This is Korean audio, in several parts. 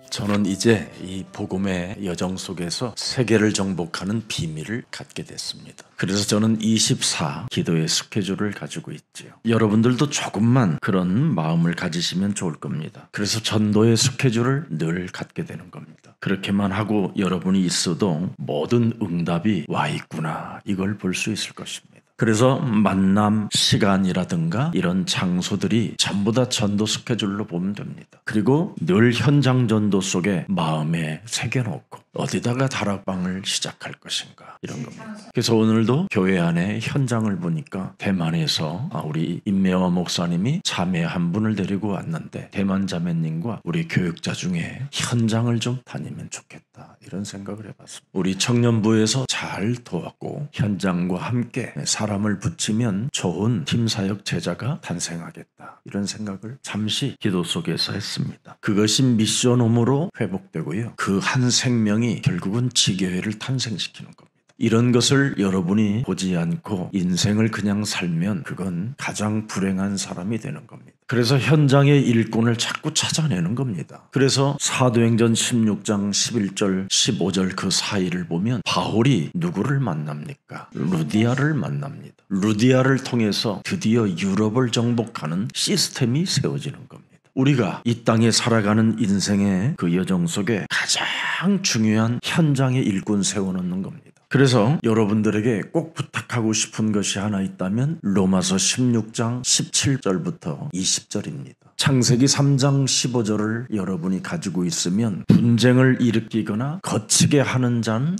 저는 이제 이 복음의 여정 속에서 세계를 정복하는 비밀을 갖게 됐습니다. 그래서 저는 24 기도의 스케줄을 가지고 있지요. 여러분들도 조금만 그런 마음을 가지시면 좋을 겁니다. 그래서 전도의 스케줄을 늘 갖게 되는 겁니다. 그렇게만 하고 여러분이 있어도 모든 응답이 와 있구나, 이걸 볼 수 있을 것입니다. 그래서 만남 시간이라든가 이런 장소들이 전부 다 전도 스케줄로 보면 됩니다. 그리고 늘 현장 전도 속에 마음에 새겨놓고 어디다가 다락방을 시작할 것인가, 이런 겁니다. 그래서 오늘도 교회 안에 현장을 보니까 대만에서 우리 임매화 목사님이 자매 한 분을 데리고 왔는데 대만 자매님과 우리 교육자 중에 현장을 좀 다니면 좋겠다, 이런 생각을 해봤습니다. 우리 청년부에서 잘 도왔고 현장과 함께 사람을 붙이면 좋은 팀사역 제자가 탄생하겠다, 이런 생각을 잠시 기도 속에서 했습니다. 그것이 미션홈으로 회복되고요, 그 한 생명이 결국은 지교회를 탄생시키는 겁니다. 이런 것을 여러분이 보지 않고 인생을 그냥 살면 그건 가장 불행한 사람이 되는 겁니다. 그래서 현장의 일꾼을 자꾸 찾아내는 겁니다. 그래서 사도행전 16장 11절 15절 그 사이를 보면 바울이 누구를 만납니까? 루디아를 만납니다. 루디아를 통해서 드디어 유럽을 정복하는 시스템이 세워지는 겁니다. 우리가 이 땅에 살아가는 인생의 그 여정 속에 가장 중요한 현장의 일꾼 세워놓는 겁니다. 그래서 여러분들에게 꼭 부탁하고 싶은 것이 하나 있다면 로마서 16장 17절부터 20절입니다. 창세기 3장 15절을 여러분이 가지고 있으면 분쟁을 일으키거나 거치게 하는 자는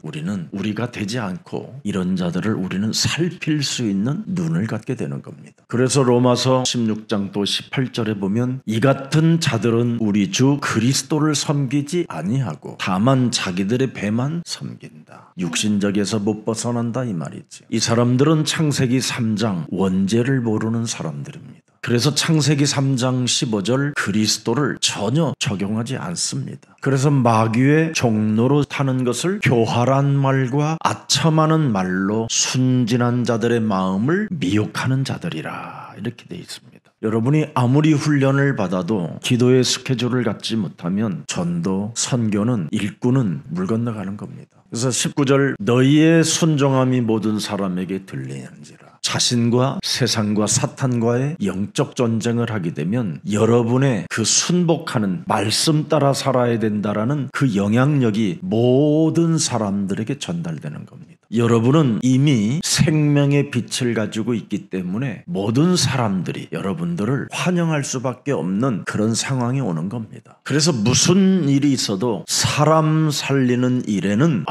우리가 되지 않고 이런 자들을 우리는 살필 수 있는 눈을 갖게 되는 겁니다. 그래서 로마서 16장 또 18절에 보면 이 같은 자들은 우리 주 그리스도를 섬기지 아니하고 다만 자기들의 배만 섬긴다. 육신적에서 못 벗어난다, 이 말이지. 이 사람들은 창세기 3장 원죄를 모르는 사람들입니다. 그래서 창세기 3장 15절 그리스도를 전혀 적용하지 않습니다. 그래서 마귀의 종로로 타는 것을 교활한 말과 아첨하는 말로 순진한 자들의 마음을 미혹하는 자들이라, 이렇게 되어 있습니다. 여러분이 아무리 훈련을 받아도 기도의 스케줄을 갖지 못하면 전도, 선교는, 일꾼은 물 건너가는 겁니다. 그래서 19절 너희의 순종함이 모든 사람에게 들리는지라. 자신과 세상과 사탄과의 영적 전쟁을 하게 되면 여러분의 그 순복하는 말씀 따라 살아야 된다라는 그 영향력이 모든 사람들에게 전달되는 겁니다. 여러분은 이미 생명의 빛을 가지고 있기 때문에 모든 사람들이 여러분들을 환영할 수밖에 없는 그런 상황이 오는 겁니다. 그래서 무슨 일이 있어도 사람 살리는 일에는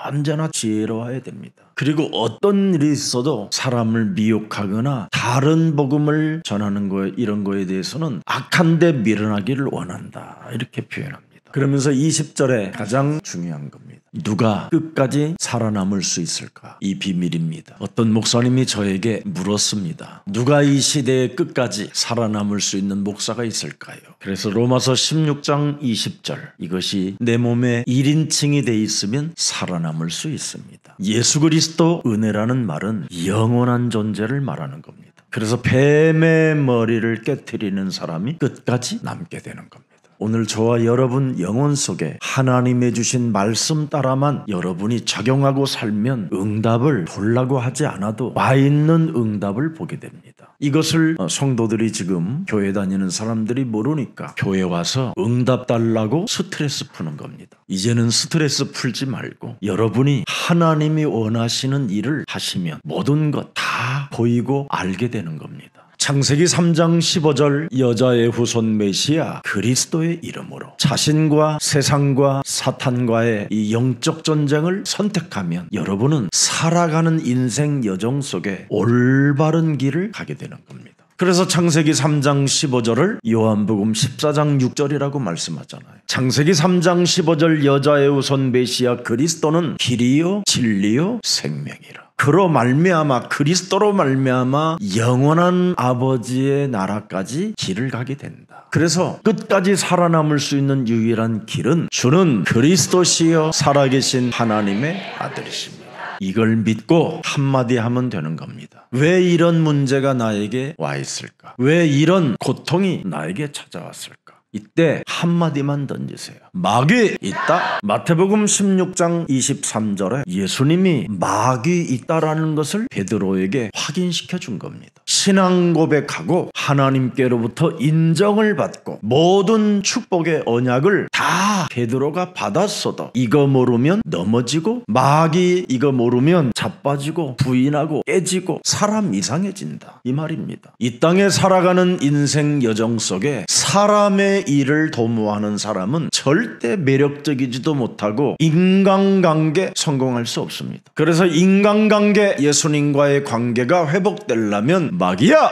언제나 지혜로워야 됩니다. 그리고 어떤 일이 있어도 사람을 미혹하거나 다른 복음을 전하는 거, 이런 거에 대해서는 악한 데 미련하기를 원한다, 이렇게 표현합니다. 그러면서 20절에 가장 중요한 겁니다. 누가 끝까지 살아남을 수 있을까? 이 비밀입니다. 어떤 목사님이 저에게 물었습니다. 누가 이 시대의 끝까지 살아남을 수 있는 목사가 있을까요? 그래서 로마서 16장 20절, 이것이 내 몸에 1인칭이 돼 있으면 살아남을 수 있습니다. 예수 그리스도 은혜라는 말은 영원한 존재를 말하는 겁니다. 그래서 뱀의 머리를 깨트리는 사람이 끝까지 남게 되는 겁니다. 오늘 저와 여러분 영혼 속에 하나님의 주신 말씀 따라만 여러분이 적용하고 살면 응답을 보려고 하지 않아도 와 있는 응답을 보게 됩니다. 이것을 성도들이 지금 교회 다니는 사람들이 모르니까 교회 와서 응답 달라고 스트레스 푸는 겁니다. 이제는 스트레스 풀지 말고 여러분이 하나님이 원하시는 일을 하시면 모든 것 다 보이고 알게 되는 겁니다. 창세기 3장 15절 여자의 후손 메시아 그리스도의 이름으로 자신과 세상과 사탄과의 이 영적 전쟁을 선택하면 여러분은 살아가는 인생 여정 속에 올바른 길을 가게 되는 겁니다. 그래서 창세기 3장 15절을 요한복음 14장 6절이라고 말씀하잖아요. 창세기 3장 15절 여자의 후손 메시아 그리스도는 길이요 진리요 생명이라. 그로 말미암아 그리스도로 말미암아 영원한 아버지의 나라까지 길을 가게 된다. 그래서 끝까지 살아남을 수 있는 유일한 길은 주는 그리스도시여 살아계신 하나님의 아들이십니다. 이걸 믿고 한마디 하면 되는 겁니다. 왜 이런 문제가 나에게 와 있을까? 왜 이런 고통이 나에게 찾아왔을까? 이때 한마디만 던지세요. 마귀 있다. 마태복음 16장 23절에 예수님이 마귀 있다라는 것을 베드로에게 확인시켜 준 겁니다. 신앙 고백하고 하나님께로부터 인정을 받고 모든 축복의 언약을 다 베드로가 받았어도 이거 모르면 넘어지고, 마귀 이거 모르면 자빠지고 부인하고 깨지고 사람 이상해진다, 이 말입니다. 이 땅에 살아가는 인생 여정 속에 사람의 일을 도모하는 사람은 절대 매력적이지도 못하고 인간관계 성공할 수 없습니다. 그래서 인간관계, 예수님과의 관계가 회복되려면 마귀야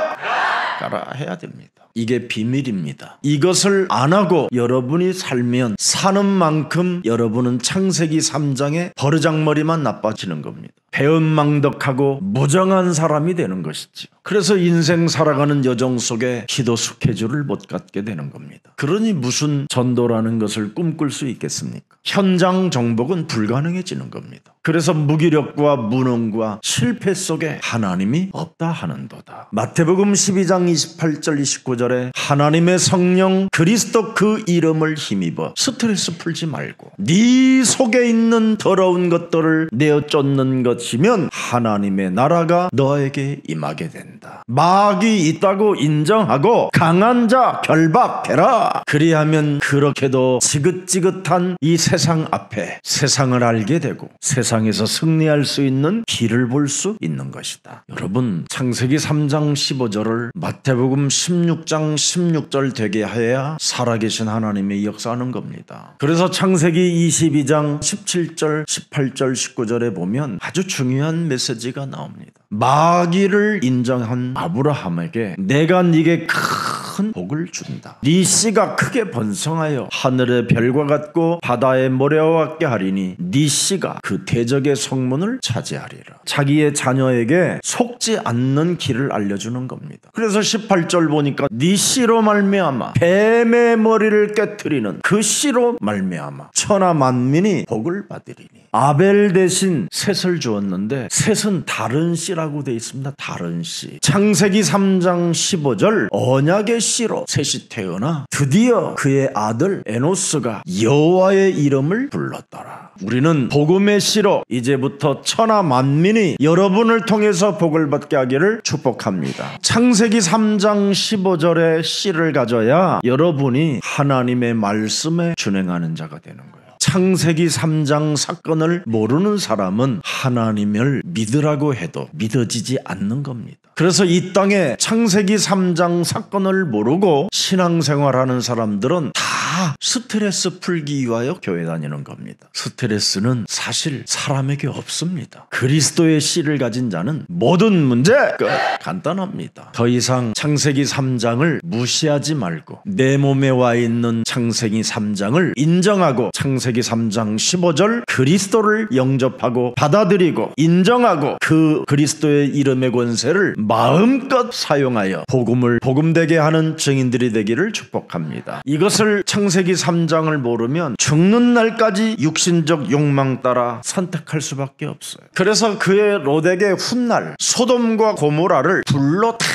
가라 해야 됩니다. 이게 비밀입니다. 이것을 안 하고 여러분이 살면 사는 만큼 여러분은 창세기 3장의 버르장머리만 나빠지는 겁니다. 배은망덕하고 무정한 사람이 되는 것이죠. 그래서 인생 살아가는 여정 속에 기도 스케줄을 못 갖게 되는 겁니다. 그러니 무슨 전도라는 것을 꿈꿀 수 있겠습니까? 현장 정복은 불가능해지는 겁니다. 그래서 무기력과 무능과 실패 속에 하나님이 없다 하는도다. 마태복음 12장 28절 29절에 하나님의 성령 그리스도 그 이름을 힘입어 스트레스 풀지 말고 네 속에 있는 더러운 것들을 내어 쫓는 것이면 하나님의 나라가 너에게 임하게 된다. 마귀 있다고 인정하고 강한 자 결박해라. 그리하면 그렇게도 지긋지긋한 이 세상 앞에 세상을 알게 되고 세상에서 승리할 수 있는 길을 볼 수 있는 것이다. 여러분, 창세기 3장 15절을 마태복음 16장 16절 되게 해야 살아계신 하나님의 역사하는 겁니다. 그래서 창세기 22장 17절 18절 19절에 보면 아주 중요한 메시지가 나옵니다. 마귀를 인정한 아브라함에게 내가 네게 큰 복을 준다. 네 씨가 크게 번성하여 하늘의 별과 같고 바다의 모래와 같게 하리니 네 씨가 그 대적의 성문을 차지하리라. 자기의 자녀에게 속지 않는 길을 알려주는 겁니다. 그래서 18절 보니까 네 씨로 말미암아 뱀의 머리를 깨트리는 그 씨로 말미암아 천하 만민이 복을 받으리니. 아벨 대신 셋을 주었는데 셋은 다른 씨라고 되어 있습니다. 다른 씨. 창세기 3장 15절 언약의 씨로 셋이 태어나 드디어 그의 아들 에노스가 여호와의 이름을 불렀더라. 우리는 복음의 씨로 이제부터 천하 만민이 여러분을 통해서 복을 받게 하기를 축복합니다. 창세기 3장 15절의 씨를 가져야 여러분이 하나님의 말씀에 준행하는 자가 되는 거예요. 창세기 3장 사건을 모르는 사람은 하나님을 믿으라고 해도 믿어지지 않는 겁니다. 그래서 이 땅에 창세기 3장 사건을 모르고 신앙생활하는 사람들은 다 스트레스 풀기 위하여 교회 다니는 겁니다. 스트레스는 사실 사람에게 없습니다. 그리스도의 씨를 가진 자는 모든 문제 끝. 간단합니다. 더 이상 창세기 3장을 무시하지 말고 내 몸에 와 있는 창세기 3장을 인정하고 창세기 3장 15절 그리스도를 영접하고 받아들이고 인정하고 그 그리스도의 이름의 권세를 마음껏 사용하여 복음을 복음되게 하는 증인들이 되기를 축복합니다. 이것을 창세기 3장을 모르면 죽는 날까지 육신적 욕망 따라 선택할 수밖에 없어요. 그래서 그의 롯에게 훗날 소돔과 고모라를 불로 다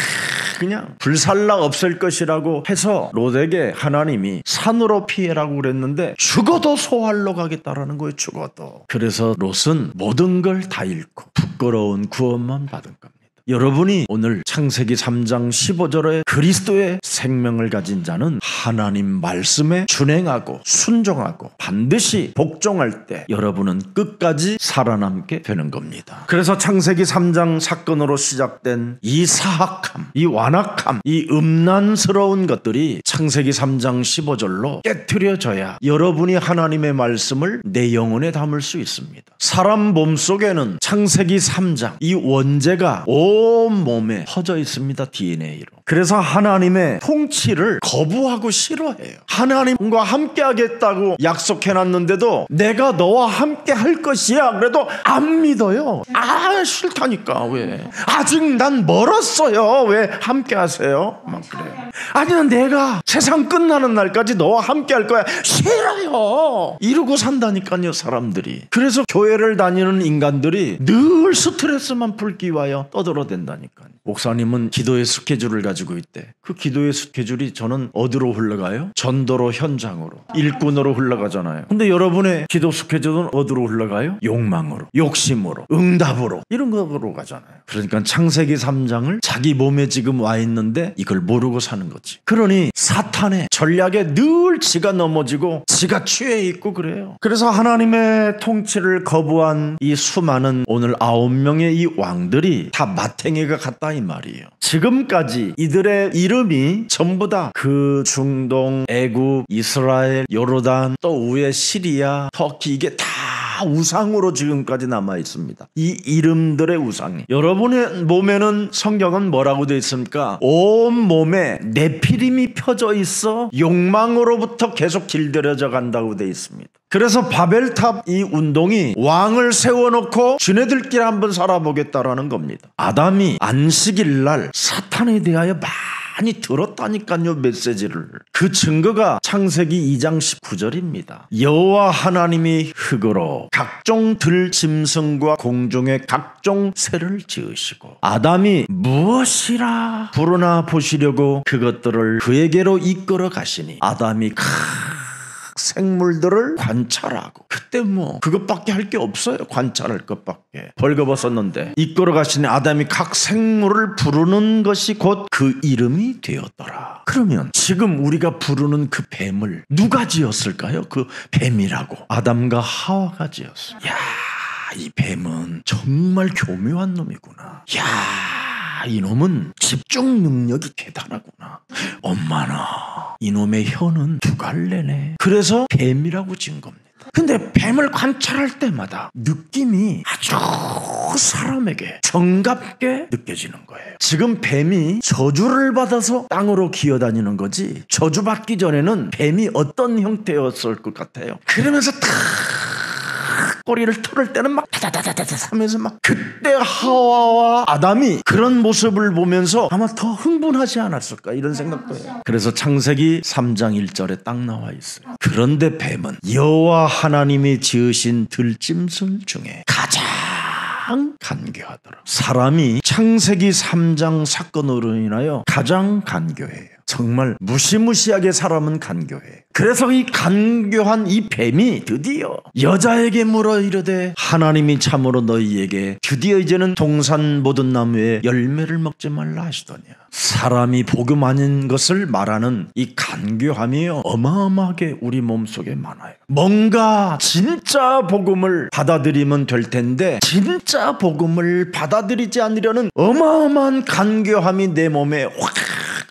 그냥 불살라 없앨 것이라고 해서 롯에게 하나님이 산으로 피해라고 그랬는데 죽어도 소활로 가겠다라는 거예요. 죽어도. 그래서 롯은 모든 걸 다 잃고 부끄러운 구원만 받은 겁니다. 여러분이 오늘 창세기 3장 15절에 그리스도의 생명을 가진 자는 하나님 말씀에 준행하고 순종하고 반드시 복종할 때 여러분은 끝까지 살아남게 되는 겁니다. 그래서 창세기 3장 사건으로 시작된 이 사악함, 이 완악함, 이 음란스러운 것들이 창세기 3장 15절로 깨트려져야 여러분이 하나님의 말씀을 내 영혼에 담을 수 있습니다. 사람 몸속에는 창세기 3장 이 원죄가 온 몸에 퍼져 있습니다. DNA로. 그래서 하나님의 통치를 거부하고 싫어해요. 하나님과 함께 하겠다고 약속해놨는데도 내가 너와 함께 할 것이야 그래도 안 믿어요. 싫다니까. 왜? 아직 난 멀었어요. 왜 함께 하세요? 막 그래요. 아니면 내가 세상 끝나는 날까지 너와 함께 할 거야. 싫어요. 이러고 산다니까요, 사람들이. 그래서 교회를 다니는 인간들이 늘 스트레스만 풀기 위하여 떠들어다니는 된다니까요. 목사님은 기도의 스케줄을 가지고 있대. 그 기도의 스케줄이 저는 어디로 흘러가요? 전도로, 현장으로, 일꾼으로 흘러가잖아요. 근데 여러분의 기도 스케줄은 어디로 흘러가요? 욕망으로, 욕심으로, 응답으로, 이런 거로 가잖아요. 그러니까 창세기 3장을 자기 몸에 지금 와 있는데 이걸 모르고 사는 거지. 그러니 사탄의 전략에 늘 지가 넘어지고 지가 취해 있고 그래요. 그래서 하나님의 통치를 거부한 이 수많은 오늘 9명의 이 왕들이 다 마탱이가 같다 이 말이에요. 지금까지 이들의 이름이 전부 다 그 중동, 애굽, 이스라엘, 요르단, 또 위에 시리아, 터키, 이게 다 우상으로 지금까지 남아 있습니다. 이 이름들의 우상이. 여러분의 몸에는 성경은 뭐라고 되어 있습니까? 온 몸에 네피림이 펴져 있어 욕망으로부터 계속 길들여져 간다고 되어 있습니다. 그래서 바벨탑 이 운동이 왕을 세워놓고 지네들끼리 한번 살아보겠다라는 겁니다. 아담이 안식일 날 사탄에 대하여 많이 들었다니까요, 메시지를. 그 증거가 창세기 2장 19절입니다. 여호와 하나님이 흙으로 각종 들짐승과 공중의 각종 새를 지으시고 아담이 무엇이라 부르나 보시려고 그것들을 그에게로 이끌어 가시니 아담이 생물들을 관찰하고, 그때 뭐 그것밖에 할 게 없어요. 관찰할 것밖에. 벌거벗었는데 이끌어 가시니 아담이 각 생물을 부르는 것이 곧 그 이름이 되었더라. 그러면 지금 우리가 부르는 그 뱀을 누가 지었을까요? 그 뱀이라고 아담과 하와가 지었어요. 야, 이 뱀은 정말 교묘한 놈이구나. 야, 이놈은 집중 능력이 대단하구나. 엄마나 이놈의 혀는 두 갈래네. 그래서 뱀이라고 지은 겁니다. 근데 뱀을 관찰할 때마다 느낌이 아주 사람에게 정갑게 느껴지는 거예요. 지금 뱀이 저주를 받아서 땅으로 기어다니는 거지, 저주받기 전에는 뱀이 어떤 형태였을 것 같아요? 그러면서 탁 꼬리를 털을 때는 막 다다다다다 하면서 막, 그때 하와와 아담이 그런 모습을 보면서 아마 더 흥분하지 않았을까 이런 생각도 해요. 그래서 창세기 3장 1절에 딱 나와 있어요. 그런데 뱀은 여호와 하나님이 지으신 들짐승 중에 가장 간교하더라. 사람이 창세기 3장 사건으로 인하여 가장 간교해요. 정말 무시무시하게 사람은 간교해. 그래서 이 간교한 이 뱀이 드디어 여자에게 물어 이르되 하나님이 참으로 너희에게 드디어 이제는 동산 모든 나무의 열매를 먹지 말라 하시더냐. 사람이 복음 아닌 것을 말하는 이 간교함이 어마어마하게 우리 몸속에 많아요. 뭔가 진짜 복음을 받아들이면 될 텐데 진짜 복음을 받아들이지 않으려는 어마어마한 간교함이 내 몸에 확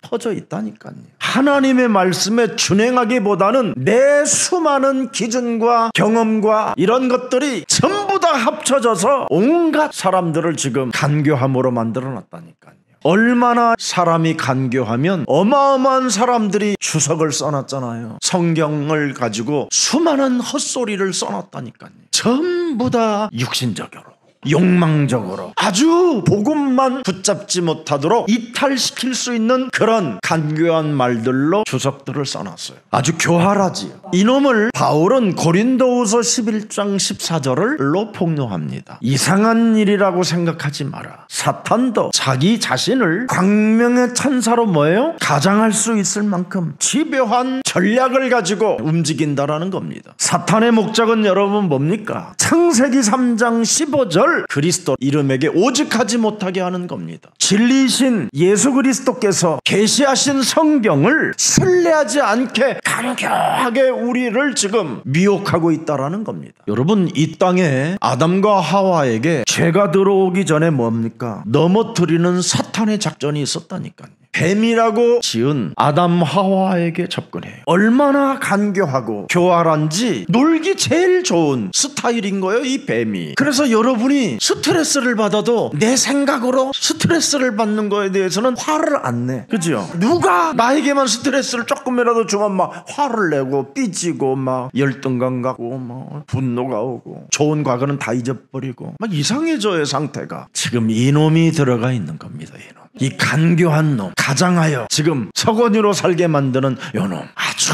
퍼져 있다니까요. 하나님의 말씀에 준행하기보다는 내 수많은 기준과 경험과 이런 것들이 전부 다 합쳐져서 온갖 사람들을 지금 간교함으로 만들어 놨다니까요. 얼마나 사람이 간교하면 어마어마한 사람들이 주석을 써놨잖아요. 성경을 가지고 수많은 헛소리를 써놨다니까요. 전부 다 육신적으로, 욕망적으로, 아주 복음만 붙잡지 못하도록 이탈시킬 수 있는 그런 간교한 말들로 주석들을 써놨어요. 아주 교활하지요. 이놈을 바울은 고린도후서 11장 14절로 폭로합니다. 이상한 일이라고 생각하지 마라. 사탄도 자기 자신을 광명의 천사로 뭐예요? 가장할 수 있을 만큼 집요한 전략을 가지고 움직인다라는 겁니다. 사탄의 목적은 여러분 뭡니까? 창세기 3장 15절 그리스도 이름에게 오직하지 못하게 하는 겁니다. 진리이신 예수 그리스도께서 계시하신 성경을 신뢰하지 않게 간교하게 우리를 지금 미혹하고 있다라는 겁니다. 여러분, 이 땅에 아담과 하와에게 죄가 들어오기 전에 뭡니까? 넘어뜨리는 사탄의 작전이 있었다니까요. 뱀이라고 지은 아담 하와에게 접근해요. 얼마나 간교하고 교활한지 놀기 제일 좋은 스타일인 거예요, 이 뱀이. 그래서 여러분이 스트레스를 받아도 내 생각으로 스트레스를 받는 거에 대해서는 화를 안 내. 그죠? 누가 나에게만 스트레스를 조금이라도 주면 막 화를 내고 삐지고 막 열등감 갖고 막 분노가 오고 좋은 과거는 다 잊어버리고 막 이상해져요, 상태가. 지금 이놈이 들어가 있는 겁니다, 이놈. 이 간교한 놈, 가장하여 지금 석원이로 살게 만드는 요놈, 아주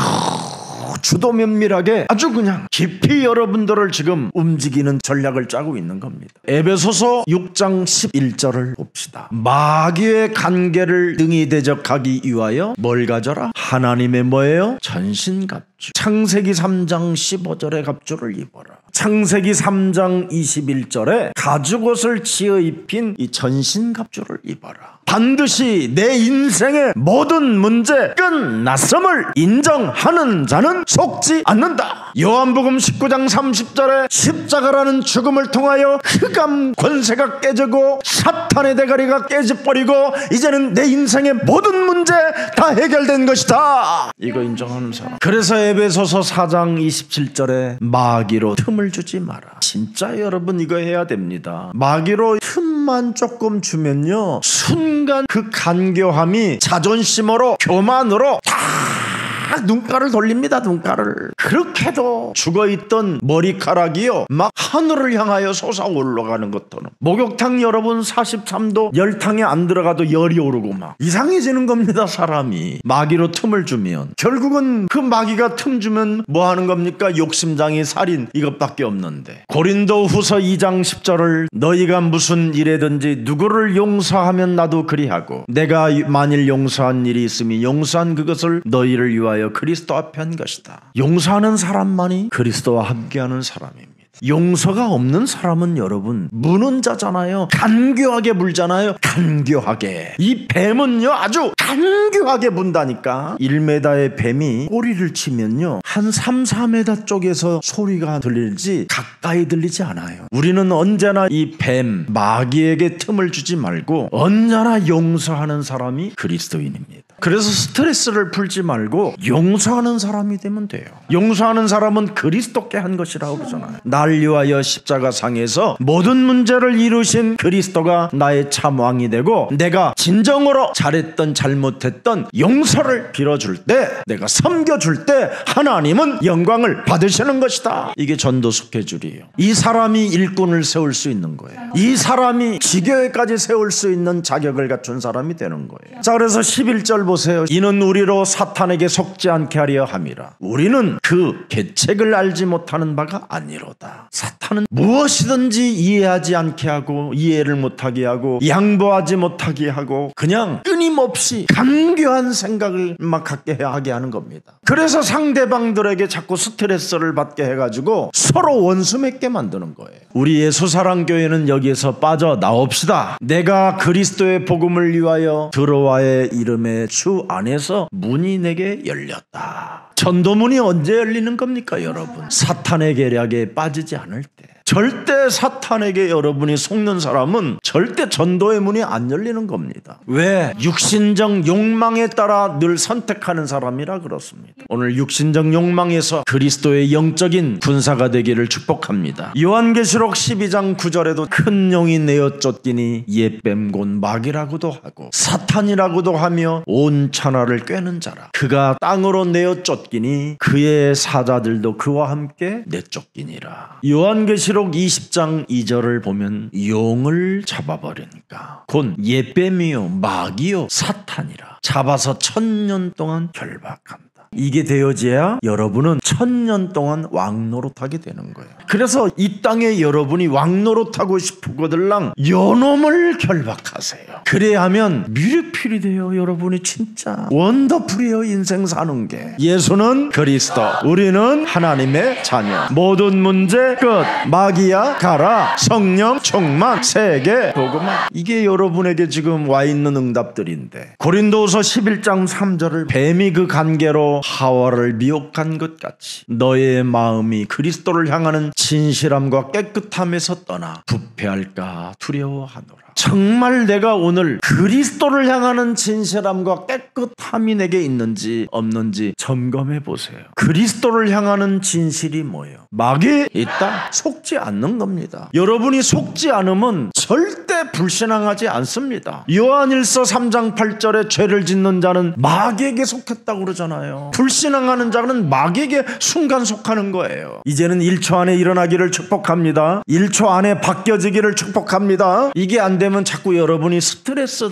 주도 면밀하게 아주 그냥 깊이 여러분들을 지금 움직이는 전략을 짜고 있는 겁니다. 에베소서 6장 11절을 봅시다. 마귀의 간계를 능히 대적하기 위하여 뭘 가져라? 하나님의 뭐예요? 전신갑주. 창세기 3장 15절의 갑주를 입어라. 창세기 3장 21절에 가죽옷을 지어 입힌 이 전신갑주를 입어라. 반드시 내 인생의 모든 문제 끝났음을 인정하는 자는 속지 않는다. 요한복음 19장 30절에 십자가라는 죽음을 통하여 흑암 권세가 깨지고 사탄의 대가리가 깨져버리고 이제는 내 인생의 모든 문제 다 해결된 것이다. 이거 인정하는 사람. 그래서 에베소서 4장 27절에 마귀로 틈을 주지 마라. 진짜 여러분 이거 해야 됩니다. 마귀로 틈만 조금 주면요, 순간 그 간교함이 자존심으로 교만으로 다 눈가를 돌립니다. 눈가를. 그렇게도 죽어있던 머리카락이요 막 하늘을 향하여 솟아올라가는 것처럼. 목욕탕 여러분 43도 열탕에 안 들어가도 열이 오르고 막 이상해지는 겁니다. 사람이 마귀로 틈을 주면 결국은 그 마귀가 틈 주면 뭐 하는 겁니까? 욕심장애, 살인, 이것밖에 없는데. 고린도후서 2장 10절을 너희가 무슨 일에든지 누구를 용서하면 나도 그리하고 내가 만일 용서한 일이 있으면 용서한 그것을 너희를 위하여 그리스도 앞에 한 것이다. 용서하는 사람만이 그리스도와 함께하는 사람입니다. 용서가 없는 사람은 여러분 무는 자잖아요. 간교하게 물잖아요. 간교하게. 이 뱀은요 아주 간교하게 문다니까. 1m의 뱀이 꼬리를 치면요 한 3, 4m 쪽에서 소리가 들리지 가까이 들리지 않아요. 우리는 언제나 이 뱀 마귀에게 틈을 주지 말고 언제나 용서하는 사람이 그리스도인입니다. 그래서 스트레스를 풀지 말고 용서하는 사람이 되면 돼요. 용서하는 사람은 그리스도께 한 것이라고 그러잖아요. 날 위하여 십자가상에서 모든 문제를 이루신 그리스도가 나의 참 왕이 되고 내가 진정으로 잘했던 잘못했던 용서를 빌어줄 때, 내가 섬겨줄 때 하나님은 영광을 받으시는 것이다. 이게 전도 스케줄이에요. 이 사람이 일꾼을 세울 수 있는 거예요. 이 사람이 지교회까지 세울 수 있는 자격을 갖춘 사람이 되는 거예요. 자, 그래서 11절 보세요. 이는 우리로 사탄에게 속지 않게 하려 함이라. 우리는 그 계책을 알지 못하는 바가 아니로다. 사탄은 무엇이든지 이해하지 않게 하고 이해를 못하게 하고 양보하지 못하게 하고 그냥 끊임없이 간교한 생각을 막 갖게 하게 하는 겁니다. 그래서 상대방들에게 자꾸 스트레스를 받게 해가지고 서로 원수 맺게 만드는 거예요. 우리 예수사랑교회는 여기에서 빠져나옵시다. 내가 그리스도의 복음을 위하여 들어와의 이름의 주 안에서 문이 내게 열렸다. 전도문이 언제 열리는 겁니까 여러분? 사탄의 계략에 빠지지 않을 때. 절대 사탄에게 여러분이 속는 사람은 절대 전도의 문이 안 열리는 겁니다. 왜? 육신적 욕망에 따라 늘 선택하는 사람이라 그렇습니다. 오늘 육신적 욕망에서 그리스도의 영적인 군사가 되기를 축복합니다. 요한계시록 12장 9절에도 큰 용이 내어 쫓기니 옛뱀 곧 마귀라고도 하고 사탄이라고도 하며 온 천하를 꿰는 자라. 그가 땅으로 내어 쫓기니 그의 사자들도 그와 함께 내쫓기니라. 요한계시록 20장 2절을 보면 용을 잡아버리니까 곧 옛뱀이요 마귀요 사탄이라 잡아서 1000년 동안 결박한다. 이게 되어져야 여러분은 1000년 동안 왕노릇하게 되는 거예요. 그래서 이 땅에 여러분이 왕노릇하고 싶거들랑 요놈을 결박하세요. 그래야 하면 미래필이 돼요. 여러분이 진짜 원더풀이에요. 인생 사는 게. 예수는 그리스도, 우리는 하나님의 자녀. 모든 문제 끝. 마귀야 가라. 성령 충만. 세계 복음화. 이게 여러분에게 지금 와 있는 응답들인데, 고린도후서 11장 3절을 뱀이 그 간계로 하와를 미혹한 것 같이 너의 마음이 그리스도를 향하는 진실함과 깨끗함에서 떠나 부패할까 두려워하노라. 정말 내가 오늘 그리스도를 향하는 진실함과 깨끗함이 내게 있는지 없는지 점검해 보세요. 그리스도를 향하는 진실이 뭐예요? 마귀 있다? 속지 않는 겁니다. 여러분이 속지 않으면 절대 절대 불신앙하지 않습니다. 요한일서 3장 8절에 죄를 짓는 자는 마귀에게 속했다고 그러잖아요. 불신앙하는 자는 마귀에게 순간 속하는 거예요. 이제는 1초 안에 일어나기를 축복합니다. 1초 안에 바뀌어지기를 축복합니다. 이게 안 되면 자꾸 여러분이 스트레스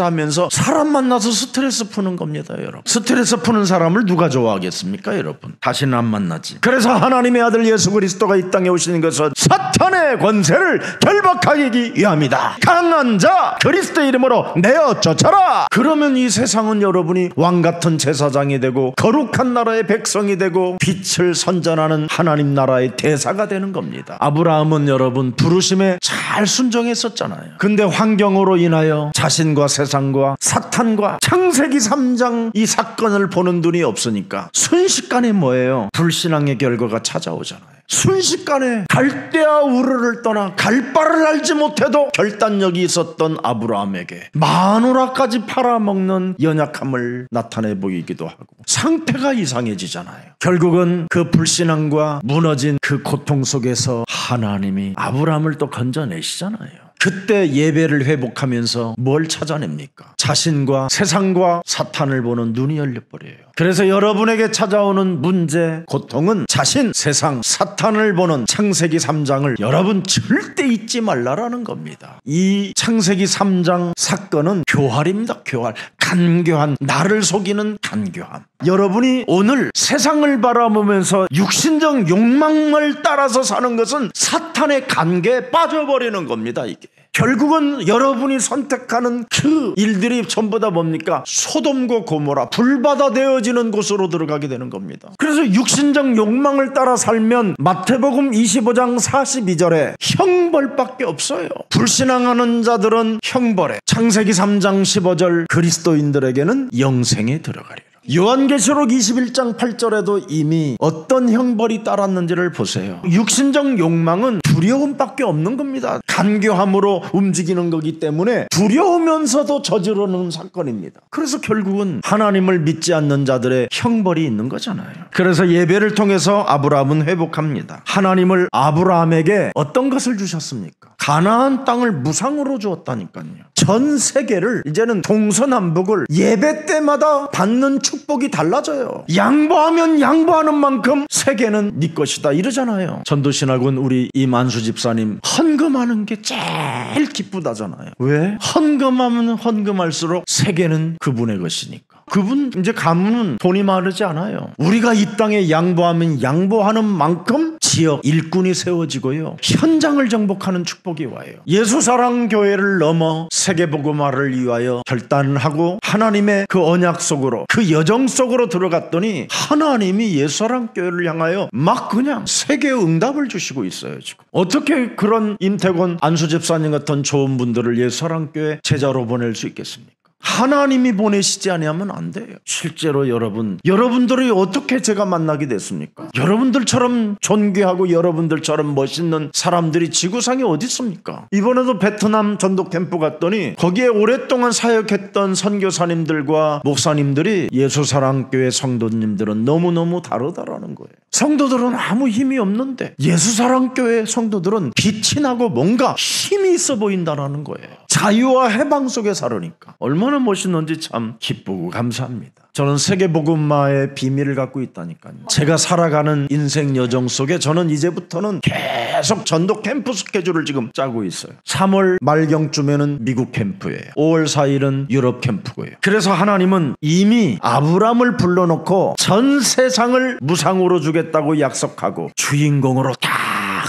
하면서 사람 만나서 스트레스 푸는 겁니다. 여러분, 스트레스 푸는 사람을 누가 좋아하겠습니까? 여러분, 다시는 안 만나지. 그래서 하나님의 아들 예수 그리스도가 이 땅에 오시는 것은 사탄의 권세를 결박하기 위함이다. 강한 자 그리스도 이름으로 내어 쫓아라. 그러면 이 세상은 여러분이 왕같은 제사장이 되고 거룩한 나라의 백성이 되고 빛을 선전하는 하나님 나라의 대사가 되는 겁니다. 아브라함은 여러분 부르심에 잘 순종했었잖아요. 근데 환경으로 인하여 자신과 세상과 사탄과 창세기 3장 이 사건을 보는 눈이 없으니까 순식간에 뭐예요? 불신앙의 결과가 찾아오잖아요. 순식간에 갈대아 우르를 떠나 갈 바를 알지 못해도 결단력이 있었던 아브라함에게 마누라까지 팔아먹는 연약함을 나타내 보이기도 하고 상태가 이상해지잖아요. 결국은 그 불신앙과 무너진 그 고통 속에서 하나님이 아브라함을 또 건져내시잖아요. 그때 예배를 회복하면서 뭘 찾아냅니까? 자신과 세상과 사탄을 보는 눈이 열려버려요. 그래서 여러분에게 찾아오는 문제, 고통은 자신, 세상, 사탄을 보는 창세기 3장을 여러분 절대 잊지 말라라는 겁니다. 이 창세기 3장 사건은 교활입니다. 교활. 간교한, 나를 속이는 간교함. 여러분이 오늘 세상을 바라보면서 육신적 욕망을 따라서 사는 것은 사탄의 간계에 빠져버리는 겁니다. 이게 결국은 여러분이 선택하는 그 일들이 전부 다 뭡니까? 소돔과 고모라, 불바다 되어지는 곳으로 들어가게 되는 겁니다. 그래서 육신적 욕망을 따라 살면 마태복음 25장 42절에 형벌밖에 없어요. 불신앙하는 자들은 형벌에, 창세기 3장 15절 그리스도인들에게는 영생에 들어가리라. 요한계시록 21장 8절에도 이미 어떤 형벌이 따랐는지를 보세요. 육신적 욕망은 두려움밖에 없는 겁니다. 간교함으로 움직이는 거기 때문에 두려우면서도 저지르는 사건입니다. 그래서 결국은 하나님을 믿지 않는 자들의 형벌이 있는 거잖아요. 그래서 예배를 통해서 아브라함은 회복합니다. 하나님을 아브라함에게 어떤 것을 주셨습니까? 가나안 땅을 무상으로 주었다니까요. 전 세계를 이제는 동서남북을 예배 때마다 받는 축복이 달라져요. 양보하면 양보하는 만큼 세계는 네 것이다 이러잖아요. 전도신학원 우리 이만수 집사님 헌금하는 게 제일 기쁘다잖아요. 왜? 헌금하면 헌금할수록 세계는 그분의 것이니까. 그분 이제 가문은 돈이 마르지 않아요. 우리가 이 땅에 양보하면 양보하는 만큼 지역 일꾼이 세워지고요, 현장을 정복하는 축복이 와요. 예수사랑교회를 넘어 세계복음화를 위하여 결단하고 하나님의 그 언약 속으로, 그 여정 속으로 들어갔더니 하나님이 예수사랑교회를 향하여 막 그냥 세계의 응답을 주시고 있어요. 지금 어떻게 그런 임태곤 안수집사님 같은 좋은 분들을 예수사랑교회 제자로 보낼 수 있겠습니까? 하나님이 보내시지 아니하면 안 돼요. 실제로 여러분들이 어떻게 제가 만나게 됐습니까? 여러분들처럼 존귀하고 여러분들처럼 멋있는 사람들이 지구상에 어디 있습니까? 이번에도 베트남 전도 캠프 갔더니 거기에 오랫동안 사역했던 선교사님들과 목사님들이 예수사랑교회 성도님들은 너무너무 다르다라는 거예요. 성도들은 아무 힘이 없는데 예수사랑교회 성도들은 빛이 나고 뭔가 힘이 있어 보인다라는 거예요. 자유와 해방 속에 살으니까 얼마나 멋있는지 참 기쁘고 감사합니다. 저는 세계복음화의 비밀을 갖고 있다니까요. 제가 살아가는 인생 여정 속에 저는 이제부터는 계속 전도 캠프 스케줄을 지금 짜고 있어요. 3월 말경쯤에는 미국 캠프예요. 5월 4일은 유럽 캠프고요. 그래서 하나님은 이미 아브라함을 불러놓고 전 세상을 무상으로 주겠다고 약속하고 주인공으로 딱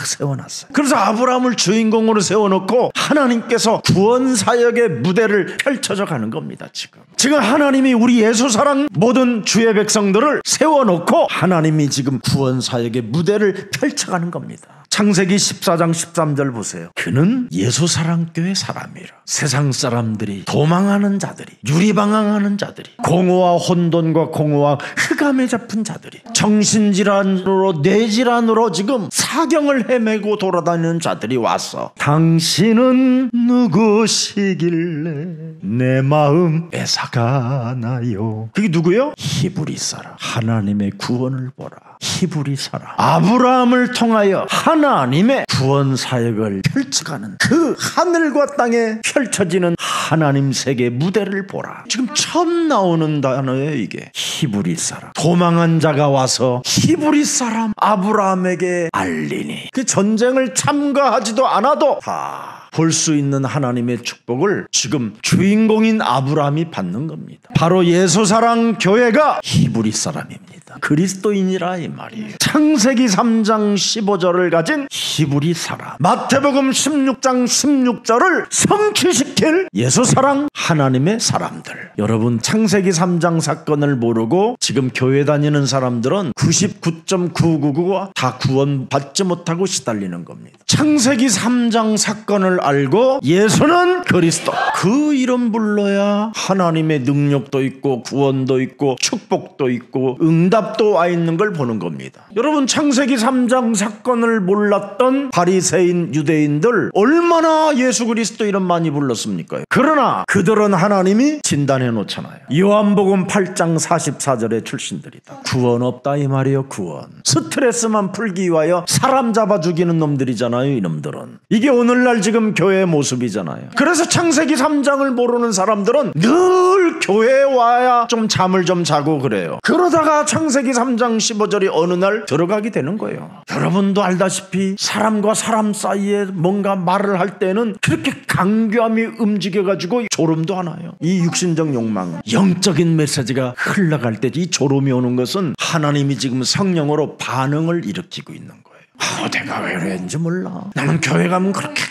세워놨어요. 그래서 아브라함을 주인공으로 세워놓고 하나님께서 구원사역의 무대를 펼쳐져 가는 겁니다. 지금 하나님이 우리 예수사랑 모든 주의 백성들을 세워놓고 하나님이 지금 구원사역의 무대를 펼쳐가는 겁니다. 창세기 14장 13절 보세요. 그는 예수사랑교회 사람이라. 세상 사람들이, 도망하는 자들이, 유리방황하는 자들이, 공허와 혼돈과 공허와 흑암에 잡힌 자들이, 정신질환으로 뇌질환으로 지금 사경을 헤매고 돌아다니는 자들이 와서 당신은 누구시길래 내 마음 뺏어가나요? 그게 누구요? 히브리 사람. 하나님의 구원을 보라. 히브리 사람 아브라함을 통하여 하나님의 구원 사역을 펼쳐가는 그 하늘과 땅에 펼쳐지는 하나님 세계 무대를 보라. 지금 처음 나오는 단어예요. 이게 히브리 사람. 도망한 자가 와서 히브리 사람 아브라함에게 알리니 그 전쟁을 참가하지도 않아도 다 볼 수 있는 하나님의 축복을 지금 주인공인 아브라함이 받는 겁니다. 바로 예수사랑 교회가 히브리 사람입니다. 그리스도인이라 이 말이에요. 창세기 3장 15절을 가진 히브리 사람, 마태복음 16장 16절을 성취시킬 예수사랑 하나님의 사람들. 여러분, 창세기 3장 사건을 모르고 지금 교회 다니는 사람들은 99.999가 다 구원받지 못하고 시달리는 겁니다. 창세기 3장 사건을 알고 예수는 그리스도, 그 이름 불러야 하나님의 능력도 있고 구원도 있고 축복도 있고 응답도 와 있는 걸 보는 겁니다. 여러분, 창세기 3장 사건을 몰랐던 바리새인 유대인들 얼마나 예수 그리스도 이름 많이 불렀습니까? 그러나 그들은 하나님이 진단해 놓잖아요. 요한복음 8장 44절의 출신들이다. 구원 없다 이 말이에요. 구원. 스트레스만 풀기 위하여 사람 잡아 죽이는 놈들이잖아요. 이놈들은. 이게 오늘날 지금 교회의 모습이잖아요. 그래서 창세기 3장을 모르는 사람들은 늘 교회에 와야 좀 잠을 좀 자고 그래요. 그러다가 창세기 3장 15절이 어느 날 들어가게 되는 거예요. 여러분도 알다시피 사람과 사람 사이에 뭔가 말을 할 때는 그렇게 강교함이 움직여가지고 졸음도 안 와요. 이 육신적 욕망, 영적인 메시지가 흘러갈 때 이 졸음이 오는 것은 하나님이 지금 성령으로 반응을 일으키고 있는 거예요. 내가 왜 그랬는지 몰라. 나는 교회 가면 그렇게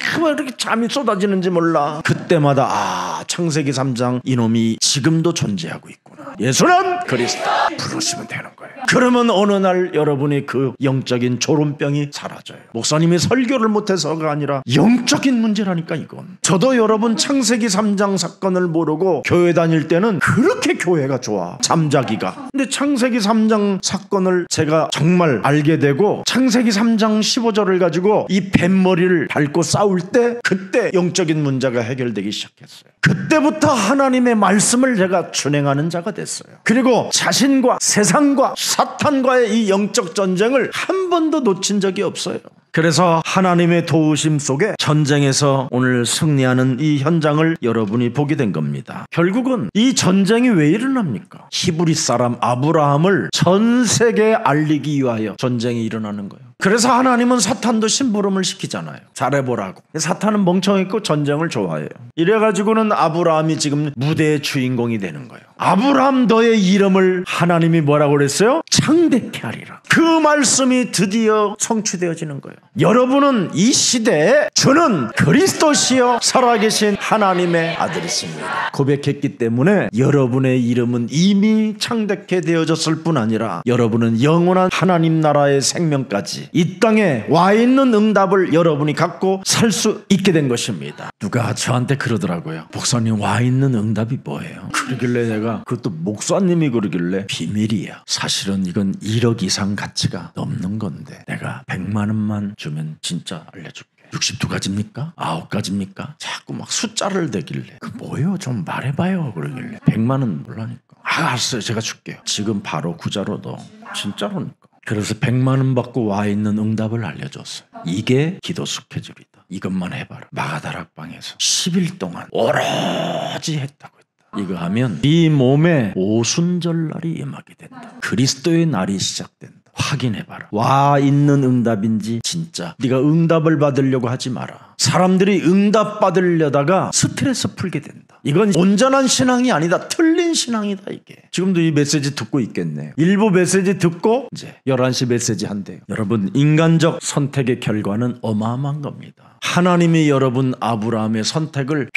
잠이 쏟아지는지 몰라. 그때마다 창세기 3장 이놈이 지금도 존재하고 있구나. 예수는 그리스도 부르시면 되는 거예요. 그러면 어느 날 여러분의 그 영적인 졸음병이 사라져요. 목사님이 설교를 못해서가 아니라 영적인 문제라니까 이건. 저도 여러분 창세기 3장 사건을 모르고 교회 다닐 때는 그렇게 교회가 좋아, 잠자기가. 근데 창세기 3장 사건을 제가 정말 알게 되고 창세기 3장 15절을 가지고 이 뱃머리를 밟고 싸울 때 그때 영적인 문제가 해결되기 시작했어요. 그때부터 하나님의 말씀을 제가 준행하는 자가 됐어요. 그리고 자신과 세상과 사탄과의 이 영적 전쟁을 한 번도 놓친 적이 없어요. 그래서 하나님의 도우심 속에 전쟁에서 오늘 승리하는 이 현장을 여러분이 보게 된 겁니다. 결국은 이 전쟁이 왜 일어납니까? 히브리 사람 아브라함을 전 세계에 알리기 위하여 전쟁이 일어나는 거예요. 그래서 하나님은 사탄도 심부름을 시키잖아요. 잘해보라고. 사탄은 멍청했고 전쟁을 좋아해요. 이래가지고는 아브라함이 지금 무대의 주인공이 되는 거예요. 아브라함 너의 이름을 하나님이 뭐라고 그랬어요? 창대케 하리라. 그 말씀이 드디어 성취되어지는 거예요. 여러분은 이 시대에 주는 그리스도시여 살아계신 하나님의 아들이십니다. 고백했기 때문에 여러분의 이름은 이미 창대케 되어졌을 뿐 아니라 여러분은 영원한 하나님 나라의 생명까지 이 땅에 와 있는 응답을 여러분이 갖고 살 수 있게 된 것입니다. 누가 저한테 그러더라고요. 목사님, 와 있는 응답이 뭐예요? 그러길래 내가 그것도 목사님이 그러길래 비밀이야. 사실은 이건 1억 이상 가치가 넘는 건데 내가 100만 원만 주면 진짜 알려줄게. 62가지입니까? 9가지입니까? 자꾸 막 숫자를 대길래 그 뭐예요? 좀 말해봐요. 그러길래 100만 원 몰라니까. 알았어요. 제가 줄게요. 지금 바로 구자로 넣어. 진짜로니까. 그래서 100만 원 받고 와 있는 응답을 알려줬어요. 이게 기도 스케줄이다. 이것만 해봐라. 마가다락방에서 10일 동안 오로지 했다고 했다. 이거 하면 네 몸에 오순절날이 임하게 된다. 그리스도의 날이 시작된다. 확인해봐라. 와 있는 응답인지 진짜 네가 응답을 받으려고 하지 마라. 사람들이 응답 받으려다가 스트레스 풀게 된다. 이건 온전한 신앙이 아니다. 틀린 신앙이다 이게. 지금도 이 메시지 듣고 있겠네요. 일부 메시지 듣고 이제 11시 메시지 한대요. 여러분, 인간적 선택의 결과는 어마어마한 겁니다. 하나님이 여러분 아브라함의 선택을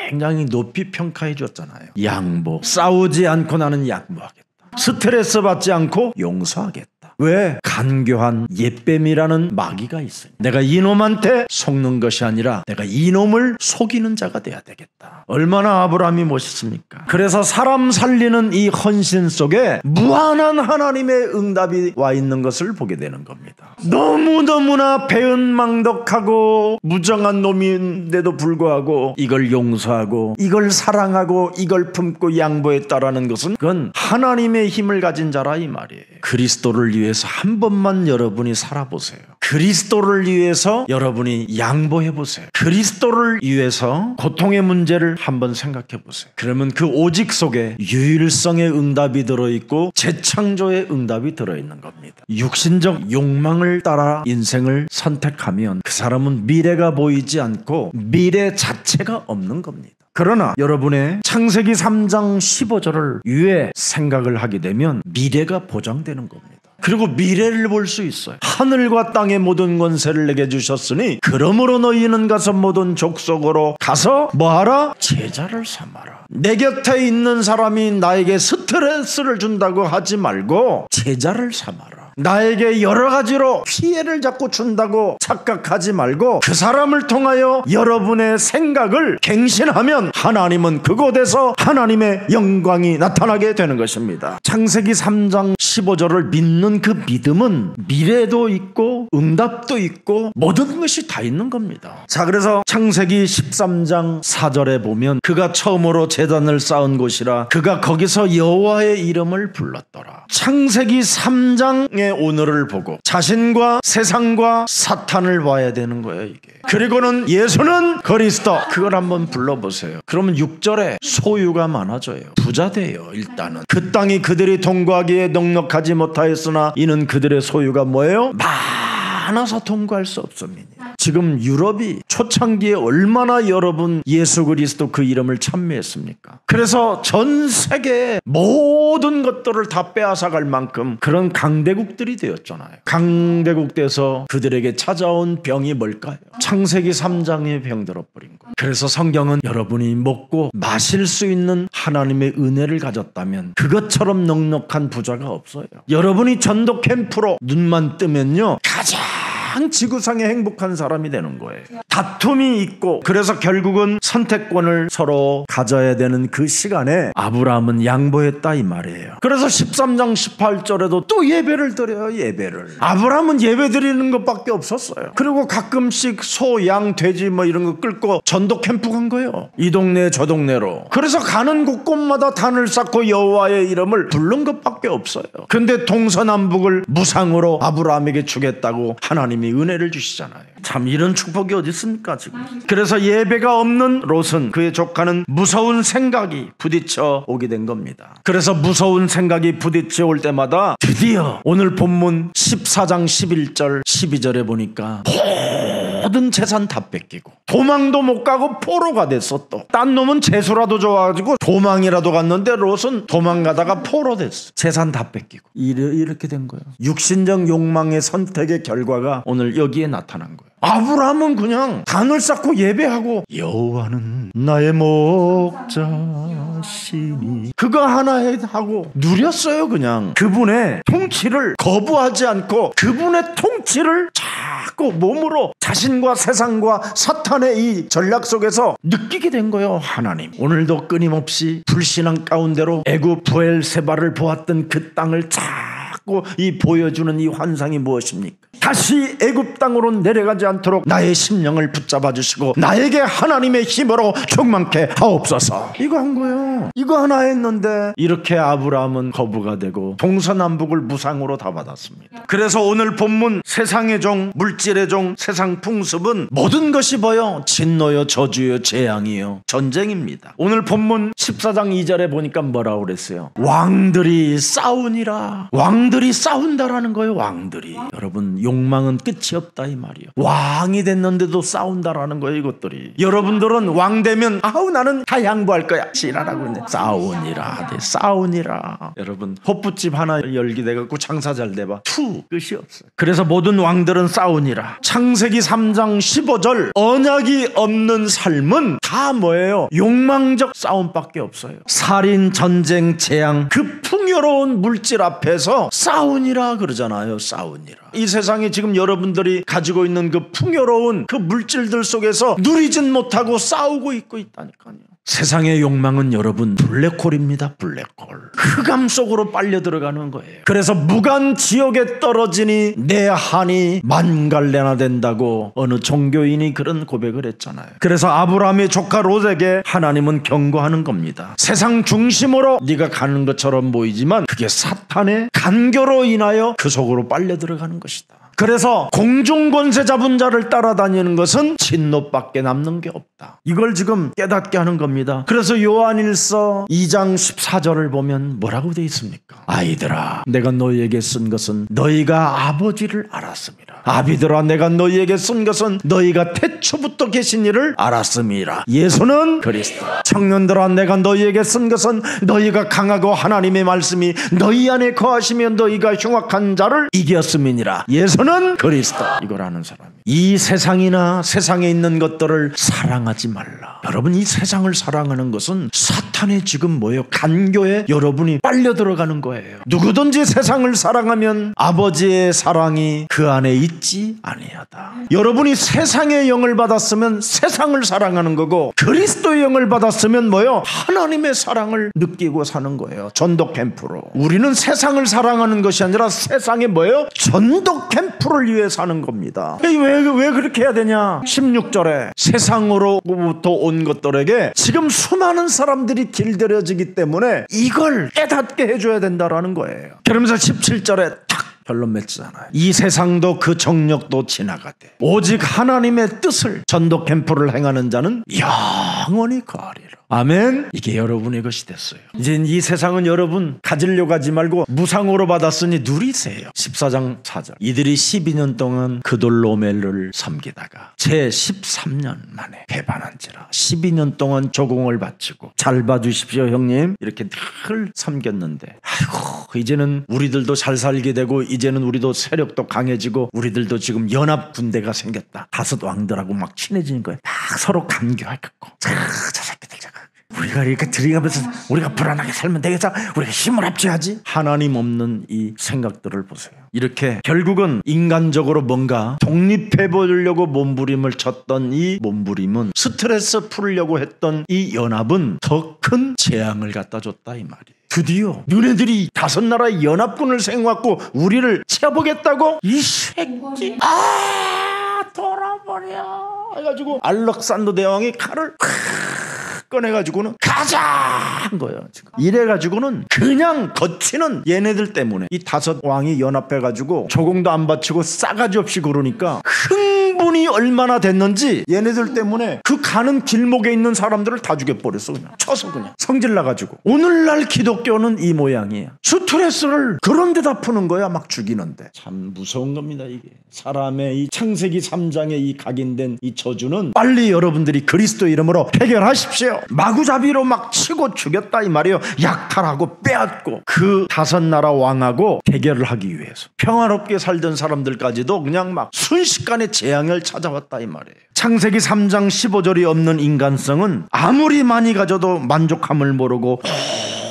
굉장히 높이 평가해 줬잖아요. 양보. 싸우지 않고 나는 양보하겠다. 스트레스 받지 않고 용서하겠다. 왜? 간교한 옛뱀이라는 마귀가 있어요. 내가 이놈한테 속는 것이 아니라 내가 이놈을 속이는 자가 돼야 되겠다. 얼마나 아브라함이 멋있습니까? 그래서 사람 살리는 이 헌신 속에 무한한 하나님의 응답이 와 있는 것을 보게 되는 겁니다. 너무너무나 배은망덕하고 무정한 놈인데도 불구하고 이걸 용서하고 이걸 사랑하고 이걸 품고 양보했다라는 것은 그건 하나님의 힘을 가진 자라 이 말이에요. 그리스도를 위해 위해서 한 번만 여러분이 살아보세요. 그리스도를 위해서 여러분이 양보해보세요. 그리스도를 위해서 고통의 문제를 한번 생각해보세요. 그러면 그 오직 속에 유일성의 응답이 들어있고 재창조의 응답이 들어있는 겁니다. 육신적 욕망을 따라 인생을 선택하면 그 사람은 미래가 보이지 않고 미래 자체가 없는 겁니다. 그러나 여러분의 창세기 3장 15절을 위해 생각을 하게 되면 미래가 보장되는 겁니다. 그리고 미래를 볼 수 있어요. 하늘과 땅의 모든 권세를 내게 주셨으니 그러므로 너희는 가서 모든 족속으로 가서 뭐하라? 제자를 삼아라. 내 곁에 있는 사람이 나에게 스트레스를 준다고 하지 말고 제자를 삼아라. 나에게 여러 가지로 피해를 자꾸 준다고 착각하지 말고 그 사람을 통하여 여러분의 생각을 갱신하면 하나님은 그곳에서 하나님의 영광이 나타나게 되는 것입니다. 창세기 3장 15절을 믿는 그 믿음은 미래도 있고 응답도 있고 모든 것이 다 있는 겁니다. 자, 그래서 창세기 13장 4절에 보면 그가 처음으로 제단을 쌓은 곳이라 그가 거기서 여호와의 이름을 불렀더라. 창세기 3장의 오늘을 보고 자신과 세상과 사탄을 봐야 되는 거예요, 이게. 그리고는 예수는 그리스도, 그걸 한번 불러보세요. 그러면 6절에 소유가 많아져요. 부자 돼요. 일단은 그 땅이 그들이 통과하기에 넉넉하지 못하였으나 이는 그들의 소유가 뭐예요? 많아서 통과할 수 없습니다. 지금 유럽이 초창기에 얼마나 여러분 예수 그리스도 그 이름을 찬미했습니까? 그래서 전 세계의 모든 것들을 다 빼앗아갈 만큼 그런 강대국들이 되었잖아요. 강대국 돼서 그들에게 찾아온 병이 뭘까요? 창세기 3장에 병들어버린 거. 그래서 성경은 여러분이 먹고 마실 수 있는 하나님의 은혜를 가졌다면 그것처럼 넉넉한 부자가 없어요. 여러분이 전도 캠프로 눈만 뜨면요, 가장 지구상에 행복한 사람이 되는 거예요. 다툼이 있고 그래서 결국은 선택권을 서로 가져야 되는 그 시간에 아브라함은 양보했다 이 말이에요. 그래서 13장 18절에도 또 예배를 드려요. 예배를. 아브라함은 예배 드리는 것밖에 없었어요. 그리고 가끔씩 소, 양, 돼지 뭐 이런 거 끌고 전도 캠프 간 거예요. 이 동네 저 동네로. 그래서 가는 곳곳마다 단을 쌓고 여호와의 이름을 부른 것밖에 없어요. 근데 동서남북을 무상으로 아브라함에게 주겠다고 하나님이 은혜를 주시잖아요. 참 이런 축복이 어디 있습니까 지금. 그래서 예배가 없는 롯은, 그의 조카는 무서운 생각이 부딪혀 오게 된 겁니다. 그래서 무서운 생각이 부딪혀 올 때마다 드디어 오늘 본문 14장 11절 12절에 보니까 모든 재산 다 뺏기고 도망도 못 가고 포로가 됐어. 또 딴 놈은 재수라도 좋아가지고 도망이라도 갔는데 롯은 도망가다가 포로 됐어. 재산 다 뺏기고 이렇게 된 거예요. 육신적 욕망의 선택의 결과가 오늘 여기에 나타난 거예요. 아브라함은 그냥 단을 쌓고 예배하고 여호와는 나의 목자시니 그거 하나 하고 누렸어요. 그냥 그분의 통치를 거부하지 않고 그분의 통치를 자꾸 몸으로 자신과 세상과 사탄의 이 전략 속에서 느끼게 된 거예요. 하나님 오늘도 끊임없이 불신앙 가운데로 애굽 부엘세바를 보았던 그 땅을 자꾸 이 보여주는 이 환상이 무엇입니까? 다시 애굽 땅으로 내려가지 않도록 나의 심령을 붙잡아 주시고 나에게 하나님의 힘으로 충만케 하옵소서. 이거 한 거예요. 이거 하나 했는데 이렇게 아브라함은 거부가 되고 동서남북을 무상으로 다 받았습니다. 그래서 오늘 본문 세상의 종, 물질의 종, 세상 풍습은 모든 것이 뭐요? 진노요, 저주요, 재앙이요, 전쟁입니다. 오늘 본문 14장 2절에 보니까 뭐라고 그랬어요? 왕들이 싸우니라. 왕들이 싸운다라는 거예요. 왕들이. 여러분 욕망은 끝이 없다 이 말이에요. 왕이 됐는데도 싸운다라는 거예요. 이것들이. 여러분들은 왕 되면 아우 나는 다 양보할 거야 지랄하고 있네. 싸우니라. 네, 싸우니라. 여러분 호프집 하나 열기 돼갖고 장사 잘 돼봐 끝이 없어요. 그래서 모든 왕들은 싸우니라. 창세기 3장 15절 언약이 없는 삶은 다 뭐예요? 욕망적 싸움밖에 없어요. 살인, 전쟁, 재앙, 그 풍요로운 물질 앞에서 싸우니라 그러잖아요. 싸우니라. 이 세상에 지금 여러분들이 가지고 있는 그 풍요로운 그 물질들 속에서 누리진 못하고 싸우고 있다니까요. 세상의 욕망은 여러분 블랙홀입니다. 블랙홀. 흑암 속으로 빨려 들어가는 거예요. 그래서 무간 지옥에 떨어지니 내 한이 만갈래나 된다고 어느 종교인이 그런 고백을 했잖아요. 그래서 아브라함의 조카 롯에게 하나님은 경고하는 겁니다. 세상 중심으로 네가 가는 것처럼 보이지만 그게 사탄의 간교로 인하여 그 속으로 빨려 들어가는 것이다. 그래서 공중권세 잡은 자를 따라다니는 것은 진노밖에 남는 게 없다. 이걸 지금 깨닫게 하는 겁니다. 그래서 요한일서 2장 14절을 보면 뭐라고 되어 있습니까? 아이들아, 내가 너희에게 쓴 것은 너희가 아버지를 알았음이라. 아비들아, 내가 너희에게 쓴 것은 너희가 태초부터 계신 이를 알았음이라. 예수는 그리스도. 청년들아, 내가 너희에게 쓴 것은 너희가 강하고 하나님의 말씀이 너희 안에 거하시면 너희가 흉악한 자를 이겼음이니라. 예수는 그리스도. 이걸 아는 사람이 이 세상이나 세상에 있는 것들을 사랑하지 말라. 여러분, 이 세상을 사랑하는 것은 사탄의 지금 뭐예요? 간교에 여러분이 빨려 들어가는 거예요. 누구든지 세상을 사랑하면 아버지의 사랑이 그 안에 있지 아니하다. 여러분이 세상의 영을 받았으면 세상을 사랑하는 거고, 그리스도의 영을 받았으면 뭐예요? 하나님의 사랑을 느끼고 사는 거예요. 전도 캠프로. 우리는 세상을 사랑하는 것이 아니라 세상에 뭐예요? 전도 캠프를 위해 사는 겁니다. 왜 그렇게 해야 되냐? 16절에 세상으로부터 온 것들에게 지금 수많은 사람들이 길들여지기 때문에 이걸 깨닫게 해줘야 된다라는 거예요. 그러면서 17절에 탁 결론 맺잖아요. 이 세상도 그 정력도 지나가되 오직 하나님의 뜻을 전도 캠프를 행하는 자는 영원히 거하리라. 아멘. 이게 여러분의 것이 됐어요. 이제 이 세상은 여러분 가지려고 하지 말고 무상으로 받았으니 누리세요. 14장 4절. 이들이 12년 동안 그돌로멜을 섬기다가 제 13년 만에 배반한지라. 12년 동안 조공을 바치고, 잘 봐주십시오 형님, 이렇게 늘 섬겼는데, 아이고 이제는 우리들도 잘 살게 되고 이제는 우리도 세력도 강해지고 우리들도 지금 연합 군대가 생겼다. 다섯 왕들하고 막 친해지는 거예요. 막 서로 감교하겠고, 저 새끼들 우리가 이렇게 들이가면서 우리가 불안하게 살면 되겠어, 우리가 힘을 합쳐야지. 하나님 없는 이 생각들을 보세요. 이렇게 결국은 인간적으로 뭔가 독립해 보려고 몸부림을 쳤던 이 몸부림은, 스트레스 풀려고 했던 이 연합은 더 큰 재앙을 갖다 줬다 이 말이에요. 드디어 너네들이 다섯 나라의 연합군을 세워갖고 우리를 쳐보겠다고? 이 새끼 돌아버려 해가지고 알렉산더 대왕이 칼을 꺼내가지고는 가자 한 거예요. 지금 이래가지고는 그냥 거치는 얘네들 때문에 이 다섯 왕이 연합해가지고 조공도 안 바치고 싸가지 없이 그러니까 흥분이 얼마나 됐는지 얘네들 때문에 그 가는 길목에 있는 사람들을 다 죽여버렸어. 그냥 쳐서 그냥 성질나가지고. 오늘날 기독교는 이 모양이에요. 스트레스를 그런 데다 푸는 거야. 막 죽이는데. 참 무서운 겁니다 이게. 사람의 이 창세기 3장의 이 각인된 이 저주는 빨리 여러분들이 그리스도 이름으로 해결하십시오. 마구잡이로 막 치고 죽였다 이 말이에요. 약탈하고 빼앗고 그 다섯 나라 왕하고 대결을 하기 위해서 평화롭게 살던 사람들까지도 그냥 막 순식간에 재앙을 찾아왔다 이 말이에요. 창세기 3장 15절이 없는 인간성은 아무리 많이 가져도 만족함을 모르고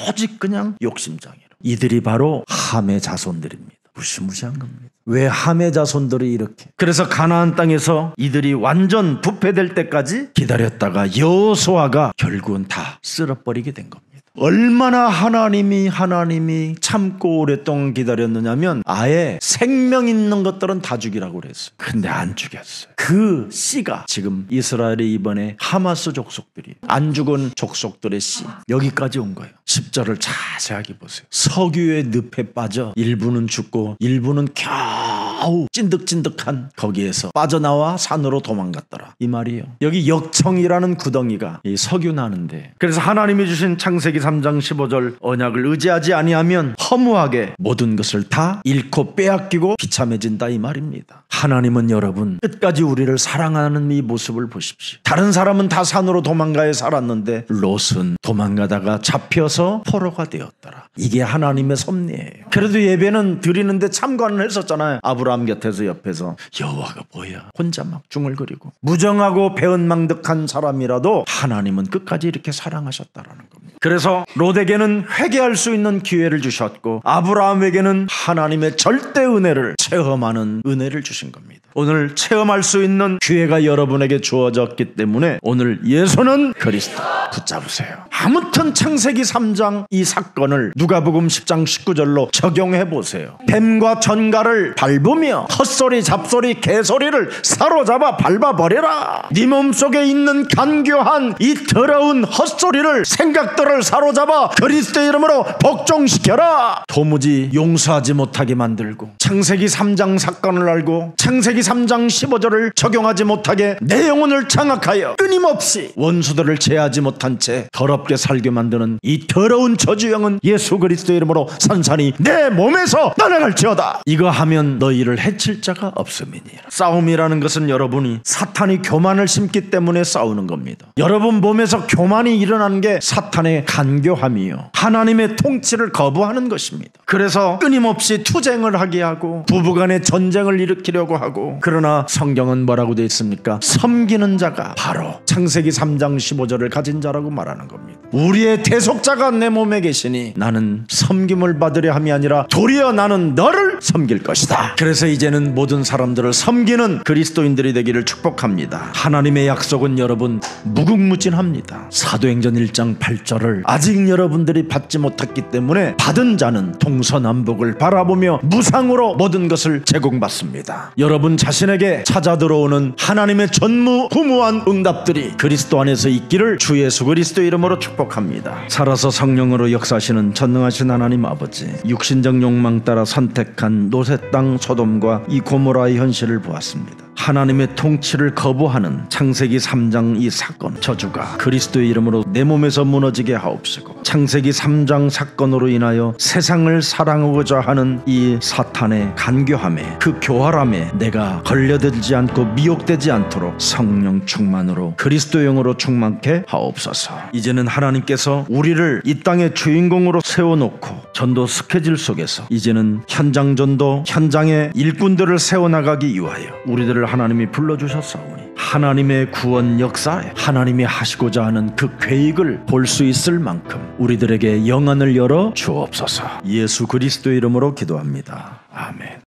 오직 그냥 욕심장이라. 이들이 바로 함의 자손들입니다. 무시무시한 겁니다. 왜 함의 자손들이 이렇게. 그래서 가나안 땅에서 이들이 완전 부패될 때까지 기다렸다가 여호수아가 결국은 다 쓸어버리게 된 겁니다. 얼마나 하나님이 참고 오랫동안 기다렸느냐면 아예 생명 있는 것들은 다 죽이라고 그랬어요. 근데 안 죽였어요. 그 씨가 지금 이스라엘의 이번에 하마스 족속들이, 안 죽은 족속들의 씨, 여기까지 온 거예요. 10절을 자세하게 보세요. 석유의 늪에 빠져 일부는 죽고 일부는 겨우 찐득찐득한 거기에서 빠져나와 산으로 도망갔더라 이 말이에요. 여기 역청이라는 구덩이가 이 석유 나는데, 그래서 하나님이 주신 창세기 3장 15절 언약을 의지하지 아니하면 허무하게 모든 것을 다 잃고 빼앗기고 비참해진다 이 말입니다. 하나님은 여러분 끝까지 우리를 사랑하는 이 모습을 보십시오. 다른 사람은 다 산으로 도망가야 살았는데 롯은 도망가다가 잡혀서 포로가 되었더라. 이게 하나님의 섭리예요. 그래도 예배는 드리는데 참관을 했었잖아요. 아브라함 아브라함 곁에서 옆에서 여호와가 뭐야 혼자 막 중얼거리고 무정하고 배은망덕한 사람이라도 하나님은 끝까지 이렇게 사랑하셨다라는 겁니다. 그래서 롯에게는 회개할 수 있는 기회를 주셨고 아브라함에게는 하나님의 절대 은혜를 체험하는 은혜를 주신 겁니다. 오늘 체험할 수 있는 기회가 여러분에게 주어졌기 때문에 오늘 예수는 그리스도 붙잡으세요. 아무튼 창세기 3장 이 사건을 누가복음 10장 19절로 적용해 보세요. 뱀과 전갈을 밟으며 헛소리 잡소리 개소리를 사로잡아 밟아버려라. 네 몸속에 있는 간교한 이 더러운 헛소리를 생각들을 사로잡아 그리스도의 이름으로 복종시켜라. 도무지 용서하지 못하게 만들고 창세기 3장 사건을 알고 창세기 3장 15절을 적용하지 못하게 내 영혼을 장악하여 끊임없이 원수들을 제하지 못한 채 더럽게 살게 만드는 이 더러운 저주영은 예수 그리스도의 이름으로 산산히 내 몸에서 떠나갈지어다. 이거 하면 너희를 해칠 자가 없음이니라. 싸움이라는 것은 여러분이 사탄이 교만을 심기 때문에 싸우는 겁니다. 여러분 몸에서 교만이 일어나는 게 사탄의 간교함이요 하나님의 통치를 거부하는 것입니다. 그래서 끊임없이 투쟁을 하게 하고 부부간의 전쟁을 일으키려고 하고, 그러나 성경은 뭐라고 되어 있습니까? 섬기는 자가 바로 창세기 3장 15절을 가진 자라고 말하는 겁니다. 우리의 대속자가 내 몸에 계시니 나는 섬김을 받으려 함이 아니라 도리어 나는 너를 섬길 것이다. 그래서 이제는 모든 사람들을 섬기는 그리스도인들이 되기를 축복합니다. 하나님의 약속은 여러분 무궁무진합니다. 사도행전 1장 8절을 아직 여러분들이 받지 못했기 때문에 받은 자는 동서남북을 바라보며 무상으로 모든 것을 제공받습니다. 여러분 자신에게 찾아 들어오는 하나님의 전무후무한 응답들이 그리스도 안에서 있기를 주 예수 그리스도의 이름으로 축복합니다. 살아서 성령으로 역사하시는 전능하신 하나님 아버지, 육신적 욕망 따라 선택한 노새 땅 소돔과 이 고모라의 현실을 보았습니다. 하나님의 통치를 거부하는 창세기 3장 이 사건 저주가 그리스도의 이름으로 내 몸에서 무너지게 하옵시고, 창세기 3장 사건으로 인하여 세상을 사랑하고자 하는 이 사탄의 간교함에 그 교활함에 내가 걸려들지 않고 미혹되지 않도록 성령 충만으로 그리스도의 영으로 충만케 하옵소서. 이제는 하나님께서 우리를 이 땅의 주인공으로 세워놓고 전도 스케줄 속에서 이제는 현장 전도 현장의 일꾼들을 세워나가기 위하여 우리들을 하나님이 불러주셨사오니 하나님의 구원 역사에 하나님이 하시고자 하는 그 계획을 볼 수 있을 만큼 우리들에게 영안을 열어 주옵소서. 예수 그리스도의 이름으로 기도합니다. 아멘.